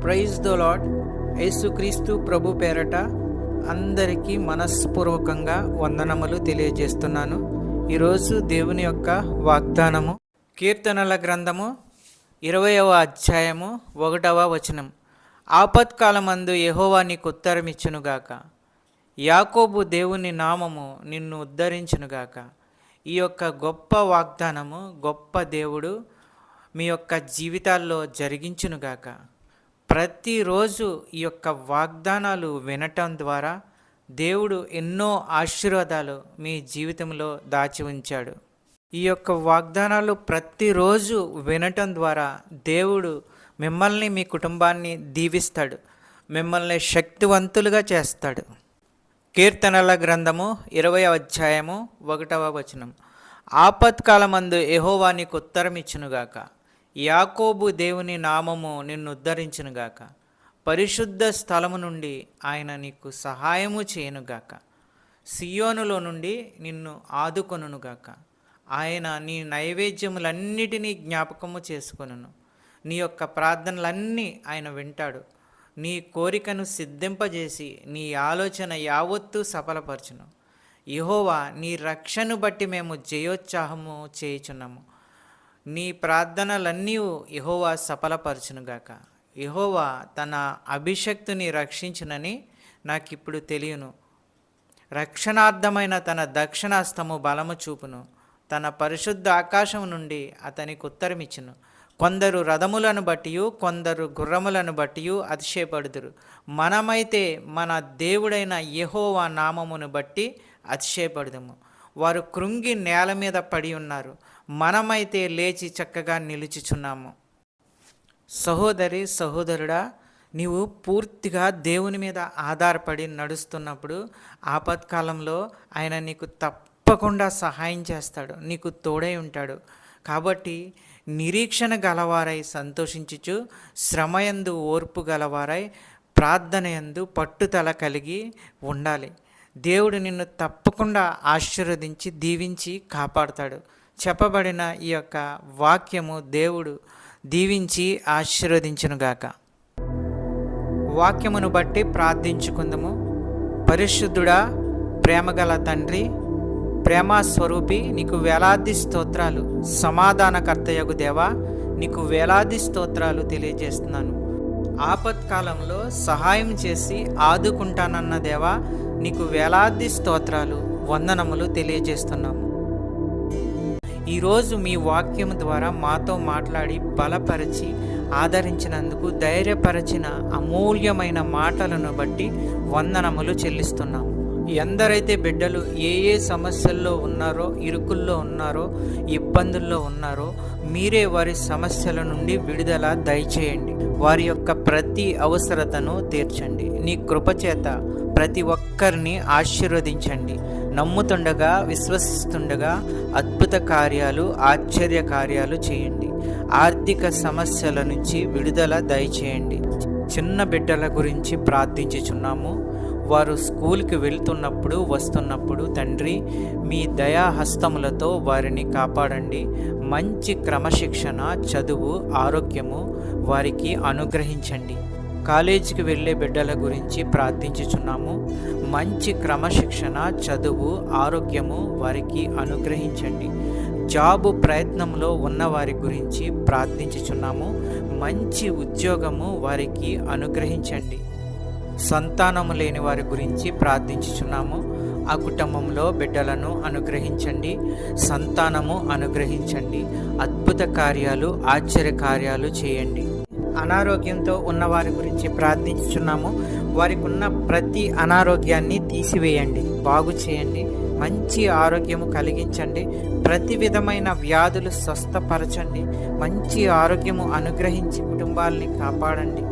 Praise the lord. యేసుక్రీస్తు ప్రభు పేరట అందరికీ మనస్పూర్వకంగా వందనములు తెలియజేస్తున్నాను. ఈరోజు దేవుని యొక్క వాగ్దానము కీర్తనల గ్రంథము 20వ అధ్యాయము 1వ వచనం. ఆపత్కాలమందు యెహోవా నీకు ఉత్తరమిచ్చునుగాక, యాకోబు దేవుని నామము నిన్ను ఉద్ధరించునుగాక. ఈ యొక్క గొప్ప వాగ్దానము గొప్ప దేవుడు మీ యొక్క జీవితాల్లో జరిగించునుగాక. ప్రతిరోజు ఈ యొక్క వాగ్దానాలు వినటం ద్వారా దేవుడు ఎన్నో ఆశీర్వాదాలు మీ జీవితంలో దాచి ఉంచాడు. ఈ యొక్క వాగ్దానాలు ప్రతిరోజు వినటం ద్వారా దేవుడు మిమ్మల్ని మీ కుటుంబాన్ని దీవిస్తాడు, మిమ్మల్ని శక్తివంతులుగా చేస్తాడు. కీర్తనల గ్రంథము 20వ అధ్యాయము 1వ వచనం. ఆపత్కాలమందు యెహోవా నీకు ఉత్తరమిచ్చునుగాక, యాకోబు దేవుని నామము నిన్ను ఉద్ధరించునుగాక. పరిశుద్ధ స్థలము నుండి ఆయన నీకు సహాయము చేయునుగాక. సియోనులో నుండి నిన్ను ఆదుకొనుగాక. ఆయన నీ నైవేద్యములన్నిటినీ జ్ఞాపకము చేసుకొనును. నీ యొక్క ప్రార్థనలన్నీ ఆయన వింటాడు. నీ కోరికను సిద్ధింపజేసి నీ ఆలోచన యావత్తూ సఫలపరచును. యెహోవా నీ రక్షను బట్టి మేము జయోత్సాహము చేయుచున్నాము. నీ ప్రార్థనలన్నీ యెహోవా సఫలపరచునుగాక. యెహోవా తన అభిషక్తుని రక్షించునని నాకిప్పుడు తెలియను. రక్షణార్థమైన తన దక్షిణాస్తము బలము చూపును. తన పరిశుద్ధ ఆకాశం నుండి అతనికి ఉత్తరమిచ్చును. కొందరు రథములను బట్టి కొందరు గుర్రములను బట్టి అతిశయపడుదురు. మనమైతే మన దేవుడైన యెహోవా నామమును బట్టి అతిశయపడుదుము. వారు కృంగి నేల మీద పడి ఉన్నారు, మనమైతే లేచి చక్కగా నిలుచుచున్నాము. సహోదరి సహోదరుడా, నీవు పూర్తిగా దేవుని మీద ఆధారపడి నడుస్తున్నప్పుడు ఆపత్కాలంలో ఆయన నీకు తప్పకుండా సహాయం చేస్తాడు, నీకు తోడై ఉంటాడు. కాబట్టి నిరీక్షణ గలవారై సంతోషించుచు, శ్రమయందు ఓర్పు గలవారై, ప్రార్థనయందు పట్టుదల కలిగి ఉండాలి. దేవుడు నిన్ను తప్పకుండా ఆశీర్వదించి దీవించి కాపాడుతాడు. చెప్పబడిన ఈ యొక్క వాక్యము దేవుడు దీవించి ఆశీర్వదించునుగాక. వాక్యమును బట్టి ప్రార్థించుకుందాము. పరిశుద్ధుడా, ప్రేమగల తండ్రి, ప్రేమస్వరూపి, నీకు వేలాది స్తోత్రాలు. సమాధానకర్తయగు దేవా, నీకు వేలాది స్తోత్రాలు తెలియజేస్తున్నాను. ఆపత్కాలంలో సహాయం చేసి ఆదుకుంటానన్న దేవా, నీకు వేలాది స్తోత్రాలు, వందనములు తెలియజేస్తున్నాము. ఈరోజు మీ వాక్యం ద్వారా మాతో మాట్లాడి బలపరిచి ఆదరించినందుకు, ధైర్యపరిచిన అమూల్యమైన మాటలను బట్టి వందనములు చెల్లిస్తున్నాము. ఎందరైతే బిడ్డలు ఏ ఏ సమస్యల్లో ఉన్నారో, ఇరుకుల్లో ఉన్నారో, ఇబ్బందుల్లో ఉన్నారో, మీరే వారి సమస్యల నుండి విడుదల దయచేయండి. వారి యొక్క ప్రతి అవసరతను తీర్చండి. నీ కృపచేత ప్రతి ఒక్కరిని ఆశీర్వదించండి. నమ్ముతుండగా, విశ్వసిస్తుండగా అద్భుత కార్యాలు, ఆశ్చర్య కార్యాలు చేయండి. ఆర్థిక సమస్యల నుంచి విడుదల దయచేయండి. చిన్న బిడ్డల గురించి ప్రార్థించుచున్నాము. వారు స్కూల్కి వెళ్తున్నప్పుడు, వస్తున్నప్పుడు తండ్రి మీ దయాహస్తములతో వారిని కాపాడండి. మంచి క్రమశిక్షణ, చదువు, ఆరోగ్యము వారికి అనుగ్రహించండి. కాలేజీకి వెళ్ళే బిడ్డల గురించి ప్రార్థించుచున్నాము. మంచి క్రమశిక్షణ, చదువు, ఆరోగ్యము వారికి అనుగ్రహించండి. జాబు ప్రయత్నంలో ఉన్న వారి గురించి ప్రార్థించుచున్నాము. మంచి ఉద్యోగము వారికి అనుగ్రహించండి. సంతానము లేని వారి గురించి ప్రార్థించుచున్నాము. ఆ కుటుంబంలో బిడ్డలను అనుగ్రహించండి, సంతానము అనుగ్రహించండి. అద్భుత కార్యాలు, ఆశ్చర్య కార్యాలు చేయండి. అనారోగ్యంతో ఉన్నవారి గురించి ప్రార్థించుచున్నాము. వారికి ఉన్న ప్రతి అనారోగ్యాన్ని తీసివేయండి, బాగు చేయండి. మంచి ఆరోగ్యము కలిగించండి. ప్రతి విధమైన వ్యాధులు స్వస్థపరచండి. మంచి ఆరోగ్యము అనుగ్రహించి కుటుంబాలని కాపాడండి.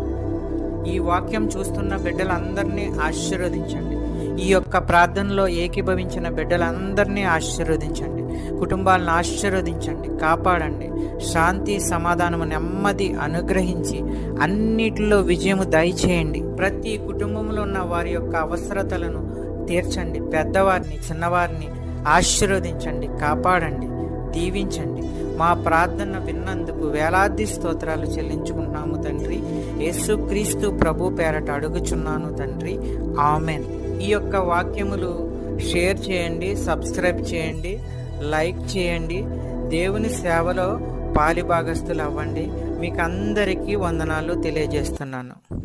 ఈ వాక్యం చూస్తున్న బిడ్డలందరినీ ఆశీర్వదించండి. ఈ యొక్క ప్రార్థనలో ఏకీభవించిన బిడ్డలందరినీ ఆశీర్వదించండి. కుటుంబాలను ఆశీర్వదించండి, కాపాడండి. శాంతి, సమాధానము, నెమ్మది అనుగ్రహించి అన్నిటిలో విజయము దయచేయండి. ప్రతి కుటుంబంలో ఉన్న వారి యొక్క అవసరతలను తీర్చండి. పెద్దవారిని, చిన్నవారిని ఆశీర్వదించండి, కాపాడండి, దీవించండి. మా ప్రార్థన విన్నందుకు వేలాది స్తోత్రాలు చెల్లించుకుంటున్నాము తండ్రి. యేసుక్రీస్తు ప్రభు పేరట అడుగుచున్నాను తండ్రి, ఆమెన్. ఈ యొక్క వాక్యములు షేర్ చేయండి, సబ్స్క్రైబ్ చేయండి, లైక్ చేయండి. దేవుని సేవలో పాలిభాగస్తులు అవ్వండి. మీకు అందరికీ వందనాలు తెలియజేస్తున్నాను.